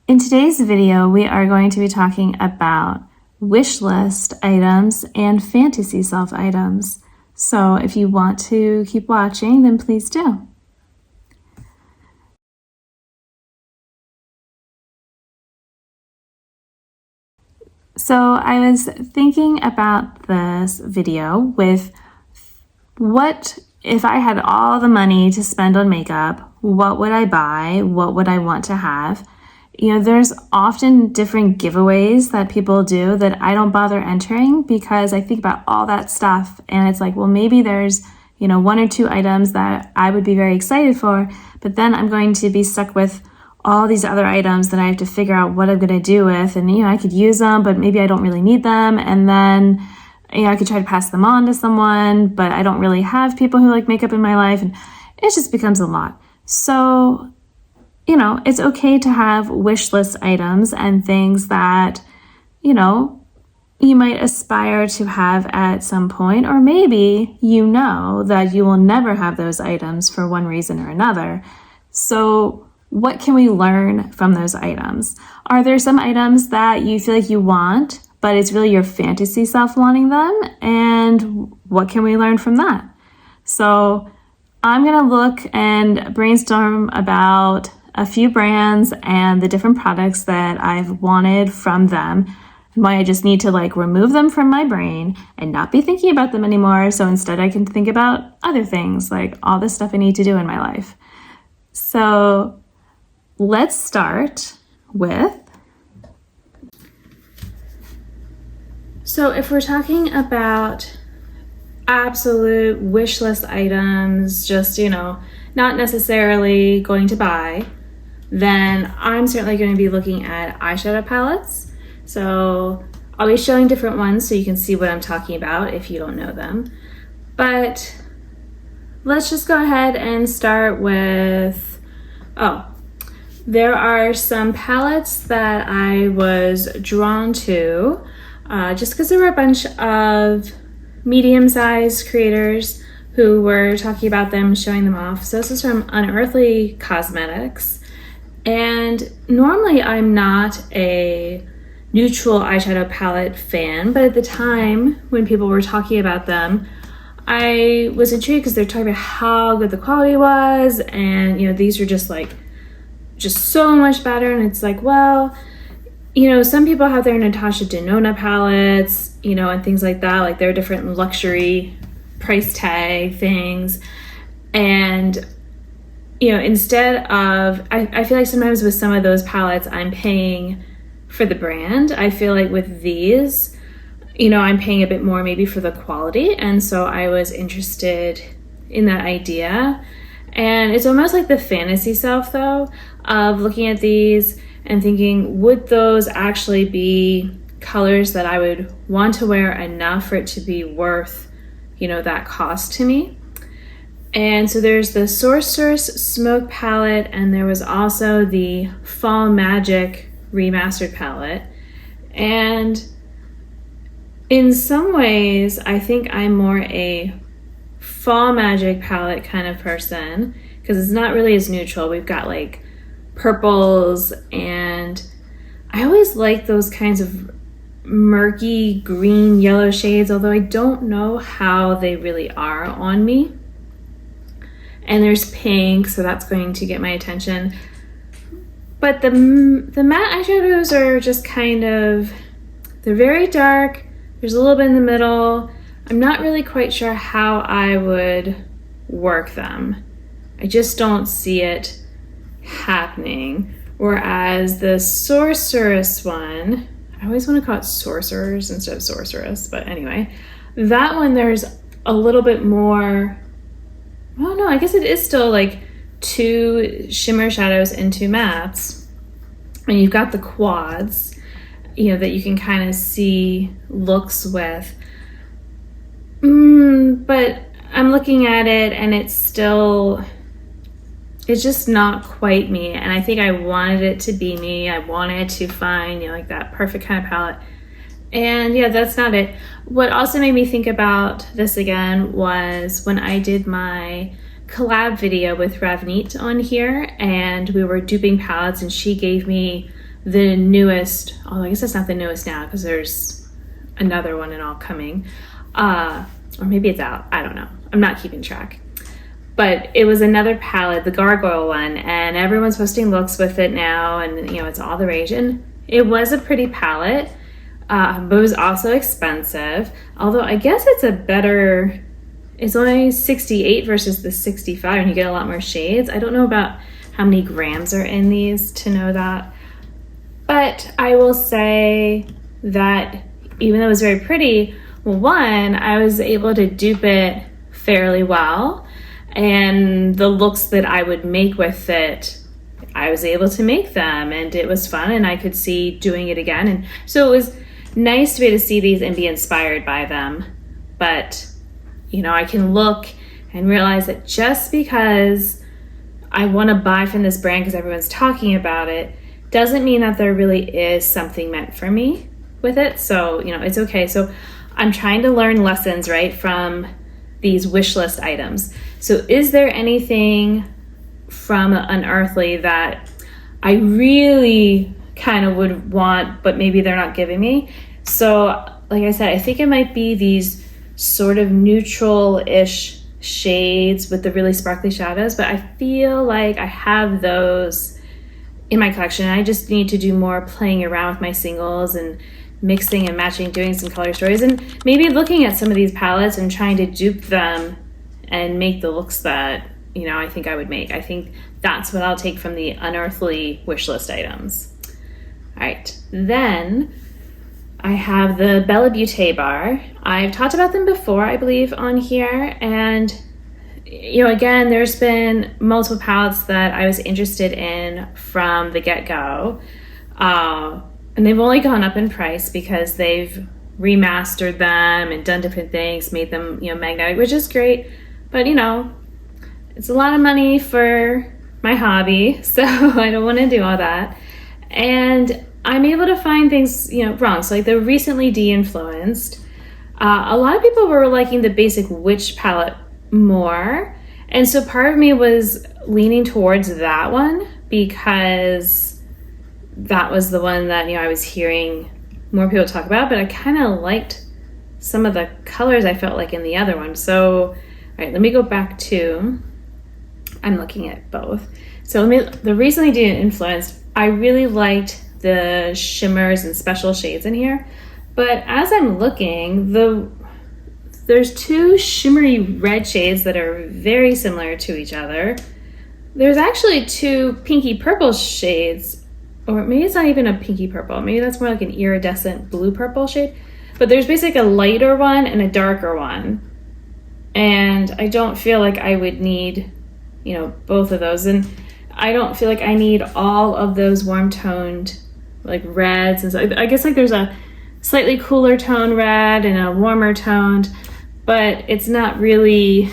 In today's video, we are going to be talking about wish list items and fantasy self items. So if you want to keep watching, then please do. So I was thinking about this video with what if I had all the money to spend on makeup, what would I buy? What would I want to have? You know, there's often different giveaways that people do that I don't bother entering because I think about all that stuff and it's like, well, maybe there's, one or two items that I would be very excited for, but then I'm going to be stuck with all these other items that I have to figure out what I'm going to do with. And, I could use them, but maybe I don't really need them. And then, I could try to pass them on to someone, but I don't really have people who like makeup in my life. And it just becomes a lot. So it's okay to have wish list items and things that, you might aspire to have at some point, or maybe that you will never have those items for one reason or another. So what can we learn from those items? Are there some items that you feel like you want, but it's really your fantasy self wanting them? And what can we learn from that? So I'm going to look and brainstorm about a few brands and the different products that I've wanted from them and why I just need to remove them from my brain and not be thinking about them anymore. So instead I can think about other things, like all the stuff I need to do in my life. So let's start with, so if we're talking about absolute wish list items, just, not necessarily going to buy, then I'm certainly going to be looking at eyeshadow palettes. So I'll be showing different ones so you can see what I'm talking about if you don't know them. But let's just go ahead and start with, there are some palettes that I was drawn to just because there were a bunch of medium-sized creators who were talking about them, showing them off. So this is from Unearthly Cosmetics. And normally I'm not a neutral eyeshadow palette fan, but at the time when people were talking about them, I was intrigued because they're talking about how good the quality was, and these are just so much better. And it's like, well, some people have their Natasha Denona palettes, and things like that. Like there are different luxury price tag things, and instead of, I feel like sometimes with some of those palettes, I'm paying for the brand. I feel like with these, I'm paying a bit more maybe for the quality. And so I was interested in that idea. And it's almost like the fantasy self, though, of looking at these and thinking, would those actually be colors that I would want to wear enough for it to be worth, that cost to me? And so there's the Sorceress Smoke palette, and there was also the Fall Magic remastered palette. And in some ways, I think I'm more a Fall Magic palette kind of person because it's not really as neutral. We've got purples, and I always like those kinds of murky green, yellow shades, although I don't know how they really are on me. And there's pink, so that's going to get my attention. But the matte eyeshadows are just they're very dark. There's a little bit in the middle. I'm not really quite sure how I would work them. I just don't see it happening. Whereas the Sorceress one, I always want to call it Sorcerers instead of Sorceress, but anyway, that one there's a little bit more. Oh no, I guess it is still two shimmer shadows and two mattes. And you've got the quads, that you can kind of see looks with. But I'm looking at it and it's just not quite me. And I think I wanted it to be me. I wanted to find, that perfect kind of palette. And yeah, that's not it. What also made me think about this again was when I did my collab video with Ravneet on here, and we were duping palettes, and she gave me the newest, although I guess it's not the newest now because there's another one and all coming. Or maybe it's out. I don't know. I'm not keeping track. But it was another palette, the Gargoyle one, and everyone's posting looks with it now, and it's all the rage. And it was a pretty palette, but it was also expensive. Although I guess it's only 68 versus the 65, and you get a lot more shades. I don't know about how many grams are in these to know that. But I will say that even though it was very pretty, well, one, I was able to dupe it fairly well. And the looks that I would make with it, I was able to make them, and it was fun, and I could see doing it again. And so it was nice to be able to see these and be inspired by them. But, I can look and realize that just because I want to buy from this brand because everyone's talking about it, doesn't mean that there really is something meant for me with it. So, it's okay. So I'm trying to learn lessons, right, from these wish list items. So is there anything from Unearthly that I really kind of would want, but maybe they're not giving me? So like I said, I think it might be these sort of neutral-ish shades with the really sparkly shadows, but I feel like I have those in my collection. I just need to do more playing around with my singles and mixing and matching, doing some color stories, and maybe looking at some of these palettes and trying to dupe them and make the looks that I think I would make. I think that's what I'll take from the Unearthly wishlist items. All right, then I have the Bella Beauté bar. I've talked about them before, I believe, on here, and again, there's been multiple palettes that I was interested in from the get-go. And they've only gone up in price because they've remastered them and done different things, made them, magnetic, which is great. But, it's a lot of money for my hobby, so I don't want to do all that. And I'm able to find things, wrong. So like the recently de-influenced, a lot of people were liking the basic witch palette more. And so part of me was leaning towards that one because that was the one that I was hearing more people talk about, but I kind of liked some of the colors I felt like in the other one. So, all right, let me go back to, I'm looking at both. So the recently de-influenced, I really liked the shimmers and special shades in here, but as I'm looking, there's two shimmery red shades that are very similar to each other. There's actually two pinky purple shades, or maybe it's not even a pinky purple. Maybe that's more like an iridescent blue purple shade. But there's basically a lighter one and a darker one. And I don't feel like I would need, both of those. And I don't feel like I need all of those warm toned like reds. And so I guess like there's a slightly cooler tone red and a warmer toned, but it's not really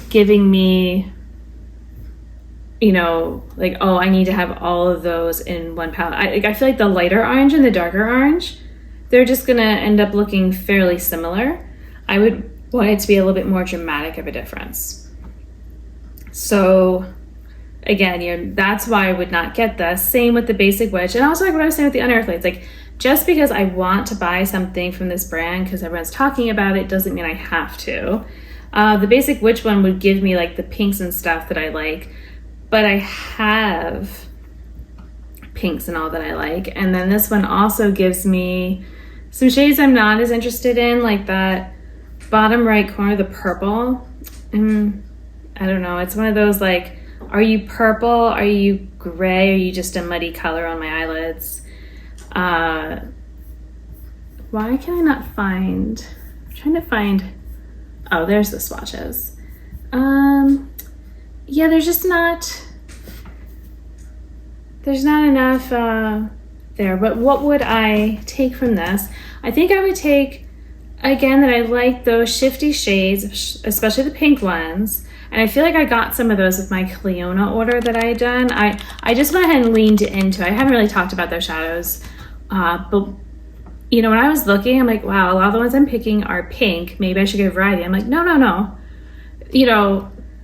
giving me like, oh, I need to have all of those in one palette. I feel like the lighter orange and the darker orange, they're just gonna end up looking fairly similar. I would want it to be a little bit more dramatic of a difference. So again, that's why I would not get this. Same with the basic witch, and also like what I was saying with the Unearthly. It's like, just because I want to buy something from this brand because everyone's talking about it doesn't mean I have to. The basic witch one would give me like the pinks and stuff that I like, but I have pinks and all that I like. And then this one also gives me some shades I'm not as interested in, like that bottom right corner, the purple. I don't know. It's one of those like, are you purple? Are you gray? Are you just a muddy color on my eyelids? Why can I not find, I'm trying to find, oh, there's the swatches. Yeah, there's not enough there, but what would I take from this? I think I would take, again, that I like those shifty shades, especially the pink ones, and I feel like I got some of those with my Cleona order that I had done. I just went ahead and leaned into it. I haven't really talked about those shadows, but when I was looking, I'm like, wow, a lot of the ones I'm picking are pink. Maybe I should get a variety. I'm like, no.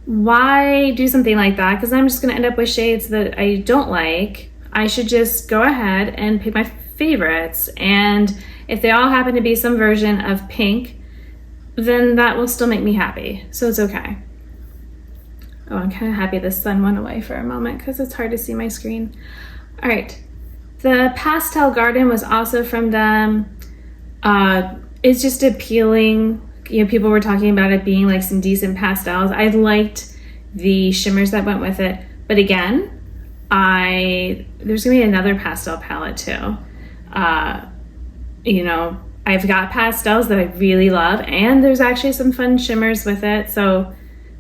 Why do something like that? Because I'm just going to end up with shades that I don't like. I should just go ahead and pick my favorites. And if they all happen to be some version of pink, then that will still make me happy. So it's okay. Oh, I'm kind of happy the sun went away for a moment because it's hard to see my screen. All right. The Pastel Garden was also from them. It's just appealing. You know, people were talking about it being like some decent pastels. I liked the shimmers that went with it. But again, there's gonna be another pastel palette too. You know, I've got pastels that I really love, and there's actually some fun shimmers with it. So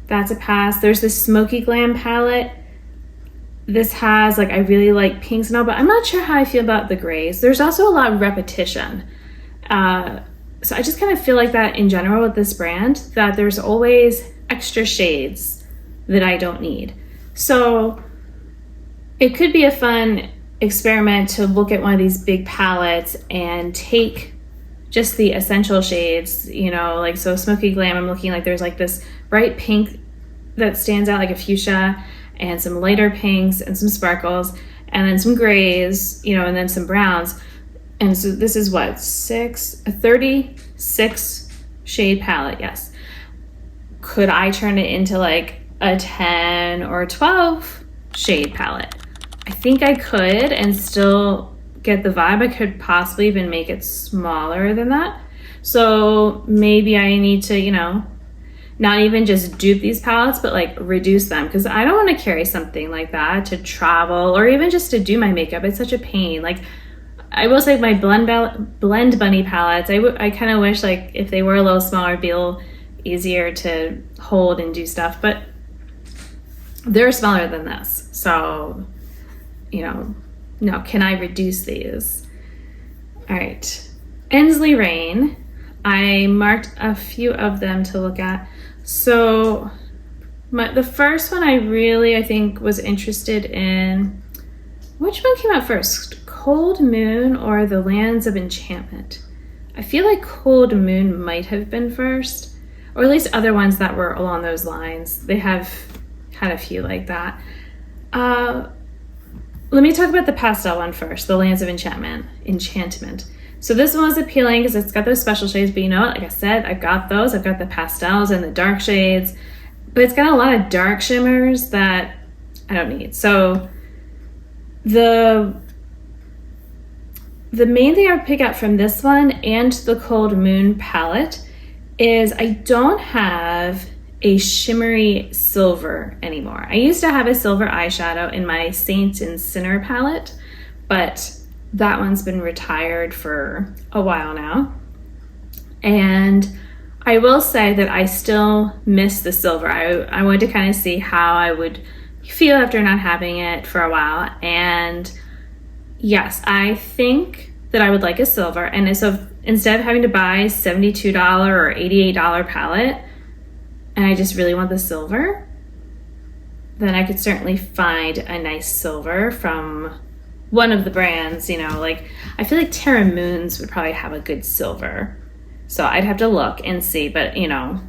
that's a pass. There's this Smoky Glam palette. This has, like, I really like pinks and all, but I'm not sure how I feel about the grays. There's also a lot of repetition. So I just kind of feel like that in general with this brand, that there's always extra shades that I don't need. So it could be a fun experiment to look at one of these big palettes and take just the essential shades, you know, like, so Smoky Glam, I'm looking like there's like this bright pink that stands out like a fuchsia, and some lighter pinks and some sparkles, and then some grays, you know, and then some browns. And so this is what, a 36 shade palette, yes. Could I turn it into like a 10 or 12 shade palette? I think I could and still get the vibe. I could possibly even make it smaller than that. So maybe I need to, you know, not even just dupe these palettes, but like reduce them, because I don't want to carry something like that to travel or even just to do my makeup. It's such a pain. Like, I will say my Blend Bunny palettes, I kind of wish like if they were a little smaller, it'd be a little easier to hold and do stuff, but they're smaller than this. So, you know, no, can I reduce these? All right, Ensley Rain. I marked a few of them to look at. So the first one I think was interested in, which one came out first? Cold Moon or The Lands of Enchantment? I feel like Cold Moon might have been first, or at least other ones that were along those lines. They have had a few like that. Let me talk about the pastel one first, The Lands of Enchantment. So this one was appealing because it's got those special shades, but you know what? Like I said, I've got those. I've got the pastels and the dark shades, but it's got a lot of dark shimmers that I don't need. So the main thing I would pick out from this one and the Cold Moon palette is I don't have a shimmery silver anymore. I used to have a silver eyeshadow in my Saint and Sinner palette, but that one's been retired for a while now. And I will say that I still miss the silver. I wanted to kind of see how I would feel after not having it for a while. And yes, I think that I would like a silver. And so instead of having to buy $72 or $88 palette, and I just really want the silver, then I could certainly find a nice silver from one of the brands, you know, like I feel like Terra Moons would probably have a good silver. So I'd have to look and see, but you know,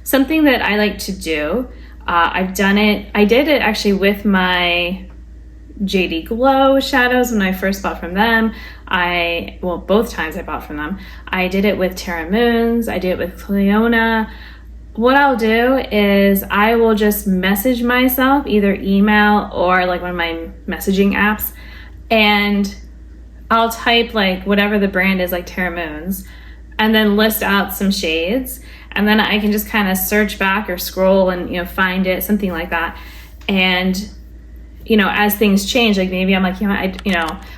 something that I like to do, I did it actually with my JD Glow shadows when I first bought from them. Both times I bought from them. I did it with Terra Moons, I did it with Cleona. What I'll do is I will just message myself, either email or like one of my messaging apps, and I'll type like whatever the brand is, like Terra Moons, and then list out some shades, and then I can just kind of search back or scroll and, you know, find it, something like that. And, you know, as things change, like maybe I'm like, I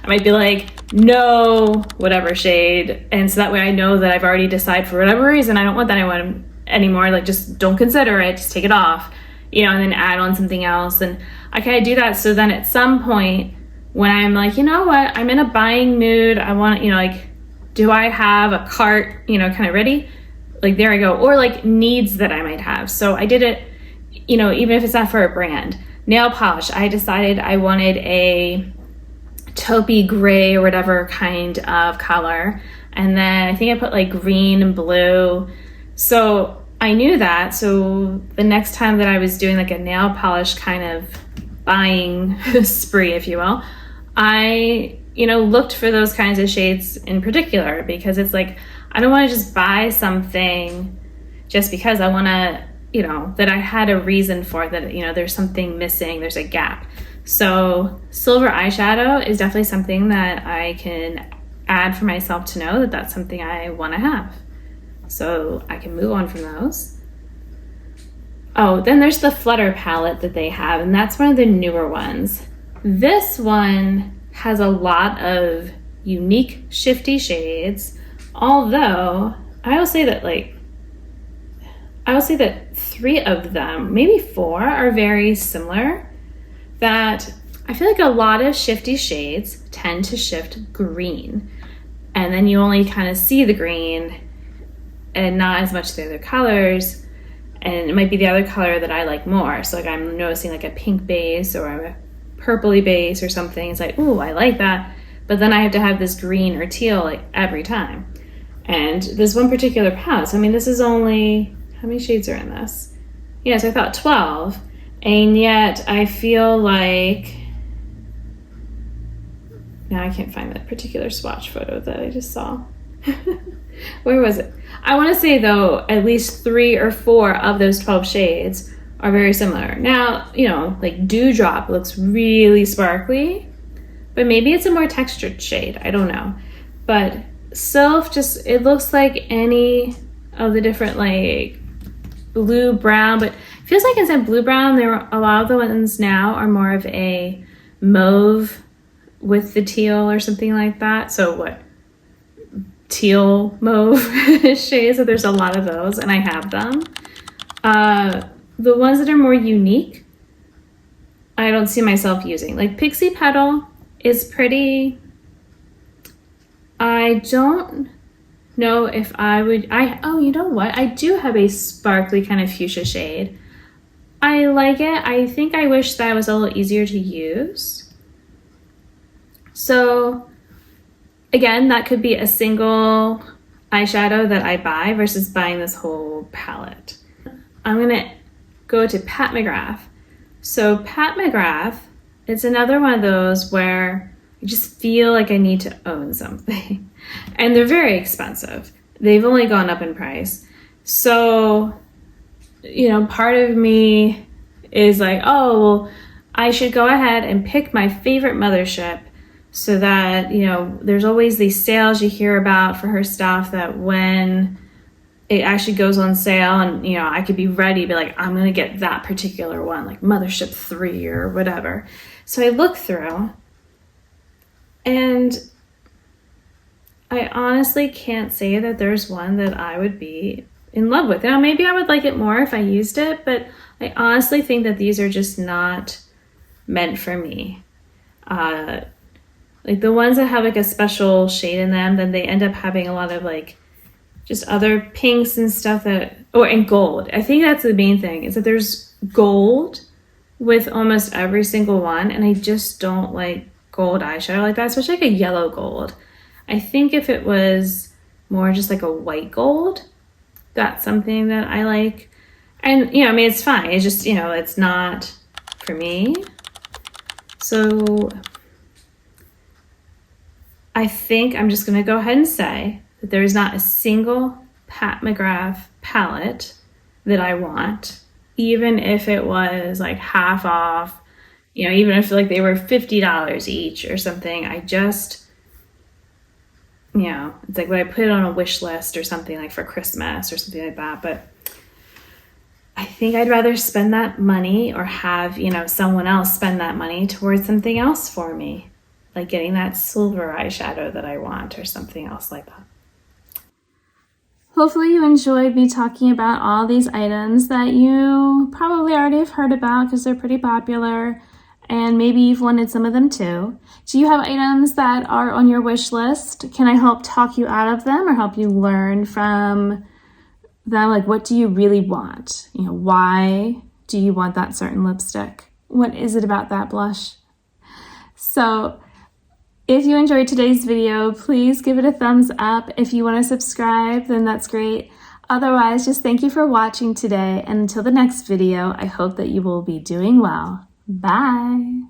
might be like, no, whatever shade. And so that way I know that I've already decided for whatever reason, I don't want that anymore. Like, just don't consider it, just take it off, you know, and then add on something else. And I kind of do that. So then at some point when I'm like, you know what, I'm in a buying mood, I want, you know, like, do I have a cart, you know, kind of ready? Like, there I go. Or like needs that I might have. So I did it, you know, even if it's not for a brand. Nail polish, I decided I wanted a taupey gray or whatever kind of color. And then I think I put like green and blue. So I knew that. So the next time that I was doing like a nail polish kind of buying spree, if you will, I, looked for those kinds of shades in particular, because it's like, I don't want to just buy something just because. I want to, that I had a reason for it, that, there's something missing, there's a gap. So silver eyeshadow is definitely something that I can add for myself to know that that's something I want to have. So I can move on from those. Oh, then there's the Flutter palette that they have, and that's one of the newer ones. This one has a lot of unique shifty shades, although I will say that 3 of them, maybe 4, are very similar. That I feel like a lot of shifty shades tend to shift green, and then you only kind of see the green and not as much the other colors. And it might be the other color that I like more. So like I'm noticing like a pink base or a purpley base or something. It's like, ooh, I like that. But then I have to have this green or teal like every time. And this one particular palette, so I mean, this is only, how many shades are in this? Yeah, so I thought 12. And yet I feel like, now I can't find that particular swatch photo that I just saw. Where was it? I want to say though, at least 3 or 4 of those 12 shades are very similar. Now, like Dewdrop looks really sparkly, but maybe it's a more textured shade. I don't know. But Sylph it looks like any of the different like blue, brown, but it feels like instead of blue, brown, a lot of the ones now are more of a mauve with the teal or something like that. So what? Teal mauve shades, so there's a lot of those, and I have them. The ones that are more unique, I don't see myself using. Like Pixie Petal is pretty. I don't know if I would. Oh, you know what? I do have a sparkly kind of fuchsia shade. I like it. I think I wish that was a little easier to use. So again, that could be a single eyeshadow that I buy versus buying this whole palette. I'm gonna go to Pat McGrath. So Pat McGrath, it's another one of those where I just feel like I need to own something. And they're very expensive. They've only gone up in price. So, part of me is like, oh, well, I should go ahead and pick my favorite mothership, so that, there's always these sales you hear about for her stuff, that when it actually goes on sale and, I could be ready to be like, I'm going to get that particular one, like Mothership 3 or whatever. So I look through and I honestly can't say that there's one that I would be in love with. Now, maybe I would like it more if I used it, but I honestly think that these are just not meant for me. Like the ones that have like a special shade in them, then they end up having a lot of like just other pinks and stuff and gold. I think that's the main thing, is that there's gold with almost every single one. And I just don't like gold eyeshadow like that, especially like a yellow gold. I think if it was more just like a white gold, that's something that I like. And, it's fine. It's just, it's not for me. So I think I'm just going to go ahead and say that there is not a single Pat McGrath palette that I want, even if it was like half off, even if like they were $50 each or something. I just, it's like when I put it on a wish list or something like for Christmas or something like that. But I think I'd rather spend that money or have, someone else spend that money towards something else for me, like getting that silver eyeshadow that I want or something else like that. Hopefully you enjoyed me talking about all these items that you probably already have heard about because they're pretty popular, and maybe you've wanted some of them too. Do you have items that are on your wish list? Can I help talk you out of them or help you learn from them? Like, what do you really want? Why do you want that certain lipstick? What is it about that blush? So if you enjoyed today's video, please give it a thumbs up. If you want to subscribe, then that's great. Otherwise, just thank you for watching today. And until the next video, I hope that you will be doing well. Bye.